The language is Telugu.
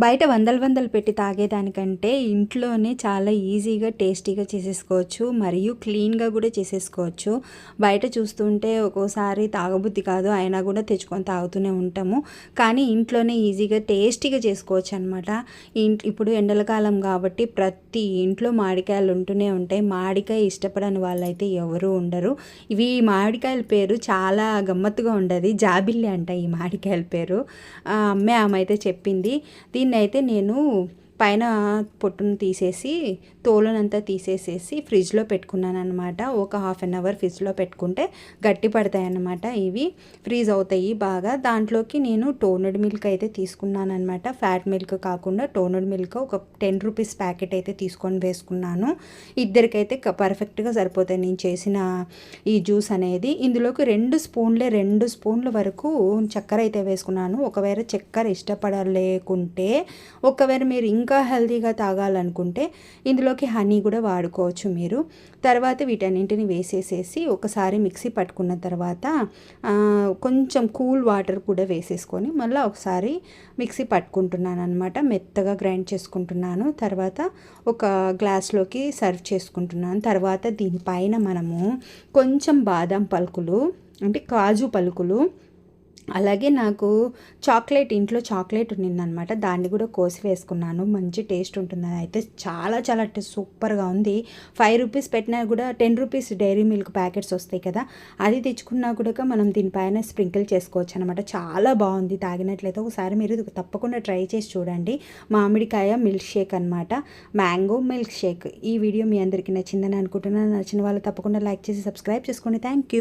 బయట వందలు వందలు పెట్టి తాగేదానికంటే ఇంట్లోనే చాలా ఈజీగా టేస్టీగా చేసేసుకోవచ్చు మరియు క్లీన్గా కూడా చేసేసుకోవచ్చు. బయట చూస్తుంటే ఒక్కోసారి తాగబుద్ధి కాదు, అయినా కూడా తెచ్చుకొని తాగుతూనే ఉంటాము. కానీ ఇంట్లోనే ఈజీగా టేస్టీగా చేసుకోవచ్చు అనమాట. ఇప్పుడు ఎండల కాలం కాబట్టి ప్రతి ఇంట్లో మామిడికాయలు ఉంటూనే ఉంటాయి. మామిడికాయ ఇష్టపడని వాళ్ళైతే ఎవరు ఉండరు. ఇవి మామిడికాయల పేరు చాలా గమ్మత్తుగా ఉండదు, జాబిల్లి అంట ఈ మామిడికాయల పేరు. అమ్మే ఆమె అయితే చెప్పింది. దీన్నైతే నేను పైన పొట్టును తీసేసి తోలునంతా తీసేసేసి ఫ్రిడ్జ్లో పెట్టుకున్నాను అనమాట. ఒక హాఫ్ అన్ అవర్ ఫ్రిడ్జ్లో పెట్టుకుంటే గట్టి పడతాయి అన్నమాట. ఇవి ఫ్రీజ్ అవుతాయి బాగా. దాంట్లోకి నేను టోనడ్ మిల్క్ అయితే తీసుకున్నాను అనమాట. ఫ్యాట్ మిల్క్ కాకుండా టోనడ్ మిల్క్ ఒక 10 రూపీస్ ప్యాకెట్ అయితే తీసుకొని వేసుకున్నాను. ఇద్దరికైతే పర్ఫెక్ట్గా సరిపోతాయి నేను చేసిన ఈ జ్యూస్ అనేది. ఇందులోకి 2 స్పూన్ల వరకు చక్కెర అయితే వేసుకున్నాను. ఒకవేళ చక్కెర ఇష్టపడలేకుంటే, ఒకవేళ మీరు ఇంకా హెల్తీగా తాగాలనుకుంటే ఇందులోకి హనీ కూడా వాడుకోవచ్చు మీరు. తర్వాత వీటన్నింటిని వేసేసేసి ఒకసారి మిక్సీ పట్టుకున్న తర్వాత కొంచెం కూల్ వాటర్ కూడా వేసేసుకొని మళ్ళీ ఒకసారి మిక్సీ పట్టుకుంటున్నాను అనమాట. మెత్తగా గ్రైండ్ చేసుకుంటున్నాను. తర్వాత ఒక గ్లాస్లోకి సర్వ్ చేసుకుంటున్నాను. తర్వాత దీనిపైన మనము కొంచెం బాదం పలుకులు అంటే కాజు పలుకులు, అలాగే నాకు ఇంట్లో చాక్లెట్ ఉన్నిందనమాట, దాన్ని కూడా కోసి వేసుకున్నాను. మంచి టేస్ట్ ఉంటుంది, అయితే చాలా చాలా సూపర్గా ఉంది. 5 రూపీస్ పెట్టినా కూడా 10 రూపీస్ డైరీ మిల్క్ ప్యాకెట్స్ వస్తాయి కదా, అది తెచ్చుకున్నా కూడా మనం దీనిపైన స్ప్రింకిల్ చేసుకోవచ్చు అనమాట. చాలా బాగుంది. తాగినట్లయితే ఒకసారి మీరు తప్పకుండా ట్రై చేసి చూడండి. మామిడికాయ మిల్క్ షేక్ అనమాట, మ్యాంగో మిల్క్ షేక్. ఈ వీడియో మీ అందరికీ నచ్చిందని అనుకుంటున్నాను. నచ్చిన వాళ్ళు తప్పకుండా లైక్ చేసి సబ్స్క్రైబ్ చేసుకోండి. Thank you.